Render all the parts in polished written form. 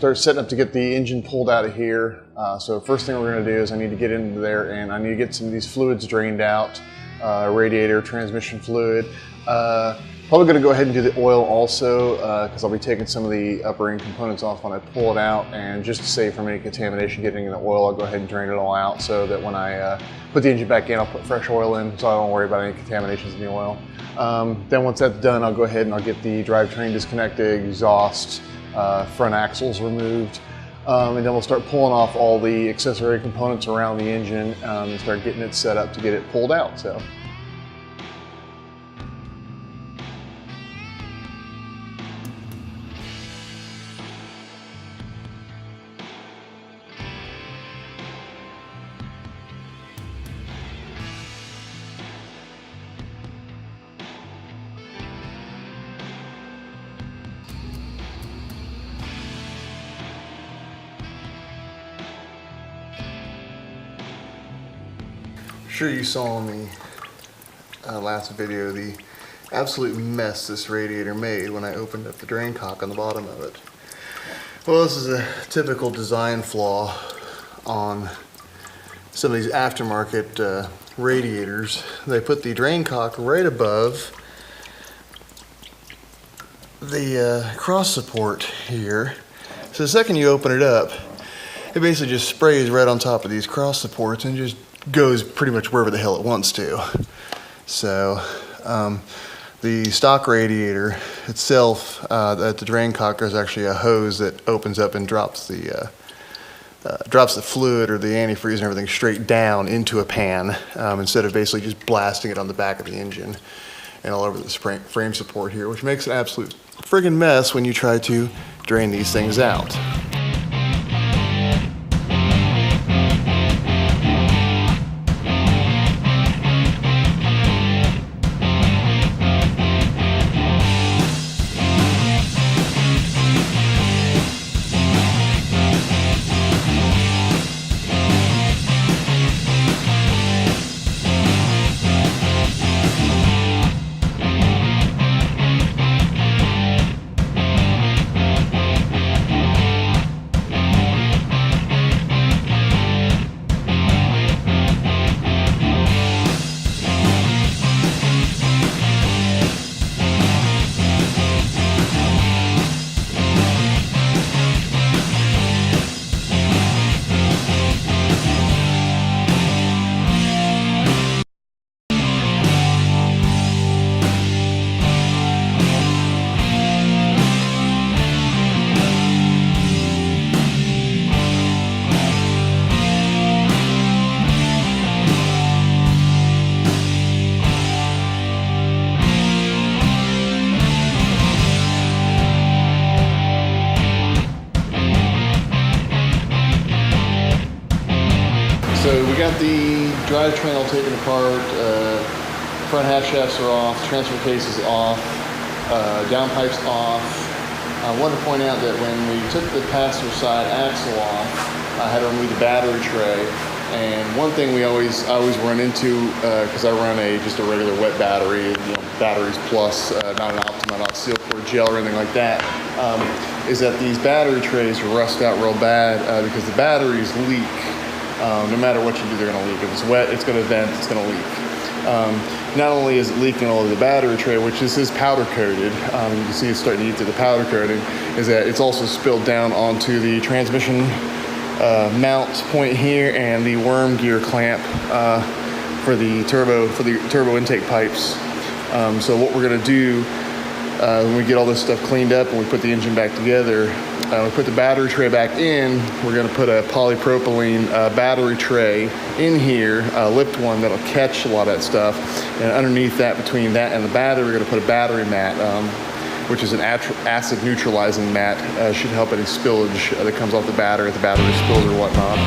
start setting up to get the engine pulled out of here. So first thing we're going to do is I need to get into there and I need to get some of these fluids drained out, radiator, transmission fluid. Probably going to go ahead and do the oil also because I'll be taking some of the upper end components off when I pull it out, and just to save from any contamination getting in the oil, I'll go ahead and drain it all out so that when I put the engine back in, I'll put fresh oil in so I don't worry about any contaminations in the oil. Then once that's done, I'll go ahead and I'll get the drivetrain disconnected, exhaust, front axles removed, and then we'll start pulling off all the accessory components around the engine and start getting it set up to get it pulled out. So. Sure, you saw in the last video the absolute mess this radiator made when I opened up the drain cock on the bottom of it. Well, this is a typical design flaw on some of these aftermarket radiators. They put the drain cock right above the cross support here. So the second you open it up, it basically just sprays right on top of these cross supports and just goes pretty much wherever the hell it wants to. So the stock radiator itself, at the drain cock, there's actually a hose that opens up and drops the fluid or the antifreeze and everything straight down into a pan, instead of basically just blasting it on the back of the engine and all over this frame support here, which makes an absolute friggin' mess when you try to drain these things out. So we got the drivetrain all taken apart, front half shafts are off, transfer case is off, downpipes off. I wanted to point out that when we took the passenger side axle off, I had to remove the battery tray. And one thing I always run into, because I run just a regular wet battery, batteries plus, not an Optima, not seal core gel or anything like that, is that these battery trays rust out real bad because the batteries leak. No matter what you do, they're going to leak. If it's wet, it's going to vent, it's going to leak. Not only is it leaking all over the battery tray, which this is powder coated, you can see it's starting to eat through the powder coating, is that it's also spilled down onto the transmission mount point here and the worm gear clamp for the turbo intake pipes. So what we're going to do when we get all this stuff cleaned up and we put the engine back together, we put the battery tray back in, we're going to put a polypropylene battery tray in here, a lipped one that'll catch a lot of that stuff. And underneath that, between that and the battery, we're going to put a battery mat, which is an acid neutralizing mat. Should help any spillage that comes off the battery if the battery spills or whatnot.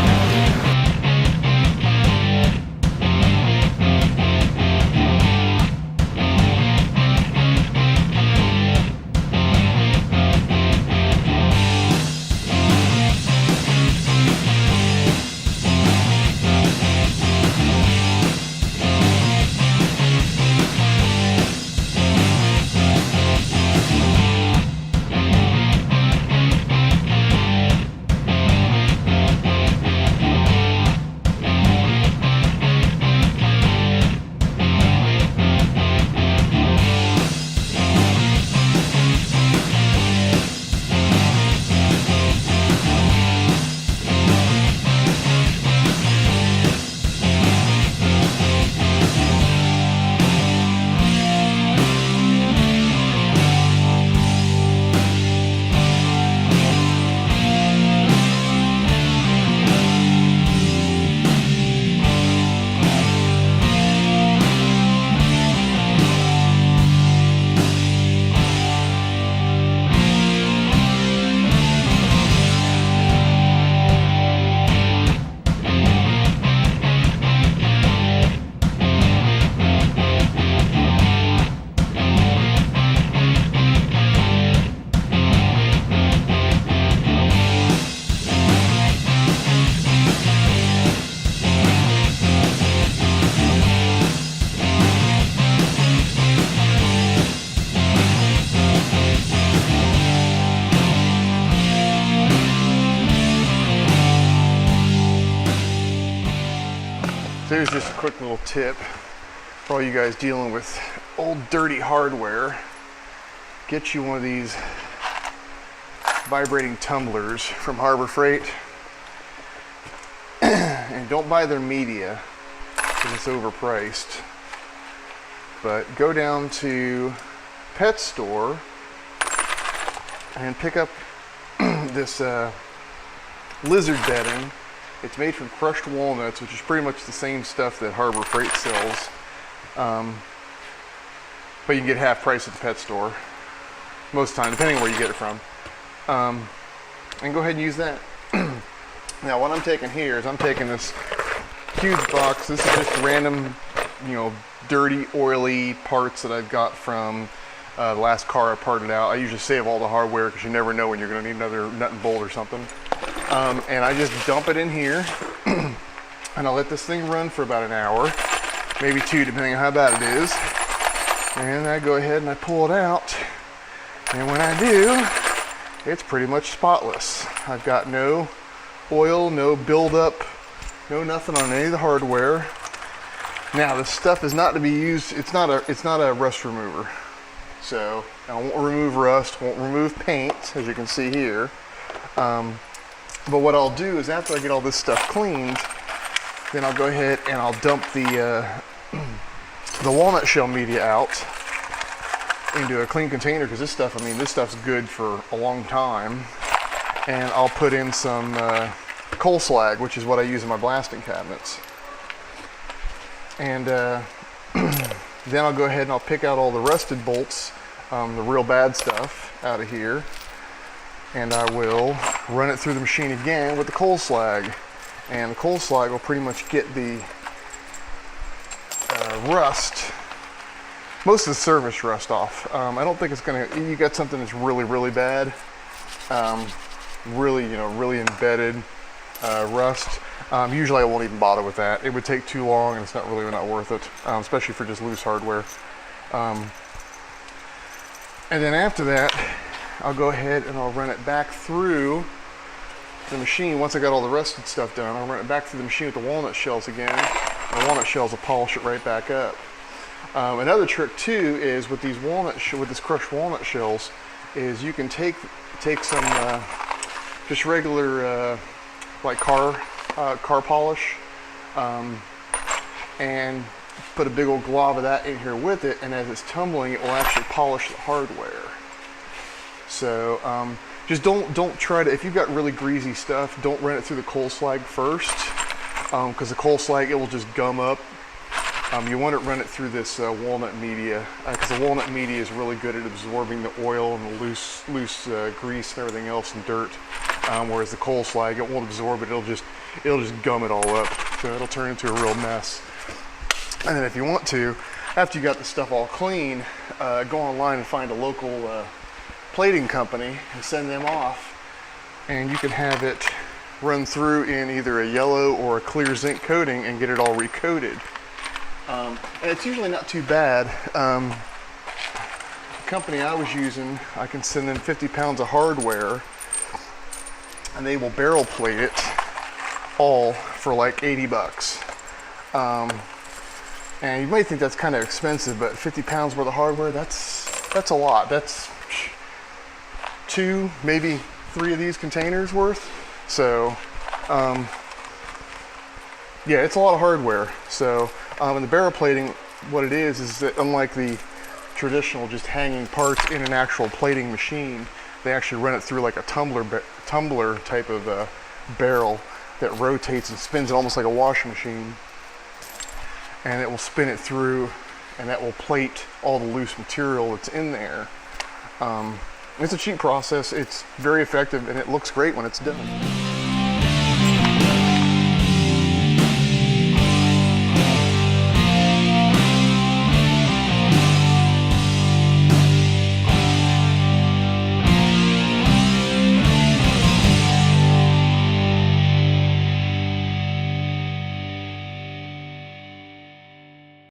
So here's just a quick little tip for all you guys dealing with old dirty hardware. Get you one of these vibrating tumblers from Harbor Freight. And don't buy their media because it's overpriced. But go down to pet store and pick up this lizard bedding. It's made from crushed walnuts, which is pretty much the same stuff that Harbor Freight sells. But you can get half price at the pet store most of the time, depending on where you get it from. And go ahead and use that. Now what I'm taking here is I'm taking this huge box. This is just random, dirty, oily parts that I've got from the last car I parted out. I usually save all the hardware because you never know when you're going to need another nut and bolt or something. And I just dump it in here and I'll let this thing run for about an hour, maybe 2, depending on how bad it is. And I go ahead and I pull it out. And when I do, it's pretty much spotless. I've got no oil, no buildup, no nothing on any of the hardware. Now this stuff is not to be used, it's not a rust remover. So I won't remove rust, won't remove paint, as you can see here. But what I'll do is after I get all this stuff cleaned, then I'll go ahead and I'll dump the walnut shell media out into a clean container, because this stuff's good for a long time. And I'll put in some coal slag, which is what I use in my blasting cabinets. And then I'll go ahead and I'll pick out all the rusted bolts, the real bad stuff out of here. And I will run it through the machine again with the coal slag. And the coal slag will pretty much get the rust, most of the surface rust off. I don't think it's gonna, you got something that's really, really bad, really embedded rust. Usually I won't even bother with that. It would take too long and it's not worth it, especially for just loose hardware. And then after that, I'll go ahead and I'll run it back through the machine. Once I got all the rusted stuff done, I'll run it back through the machine with the walnut shells again. The walnut shells will polish it right back up. Another trick too is with these with this crushed walnut shells, is you can take some just regular like car polish, and put a big old glob of that in here with it, and as it's tumbling, it will actually polish the hardware. So just don't try to, if you've got really greasy stuff, don't run it through the coal slag first, because the coal slag, it will just gum up. You want to run it through this walnut media, because the walnut media is really good at absorbing the oil and the loose grease and everything else and dirt, whereas the coal slag, it won't absorb it, it'll just gum it all up, so it'll turn into a real mess. And then if you want to, after you got the stuff all clean, go online and find a local plating company and send them off, and you can have it run through in either a yellow or a clear zinc coating and get it all recoated. And it's usually not too bad. The company I was using, I can send them 50 pounds of hardware and they will barrel plate it all for like 80 bucks. And you might think that's kind of expensive, but 50 pounds worth of hardware, that's a lot. That's 2, maybe 3 of these containers worth. So, yeah, it's a lot of hardware. So, and the barrel plating, what it is that unlike the traditional just hanging parts in an actual plating machine, they actually run it through like a tumbler type of barrel that rotates and spins it almost like a washing machine. And it will spin it through, and that will plate all the loose material that's in there. It's a cheap process, it's very effective, and it looks great when it's done.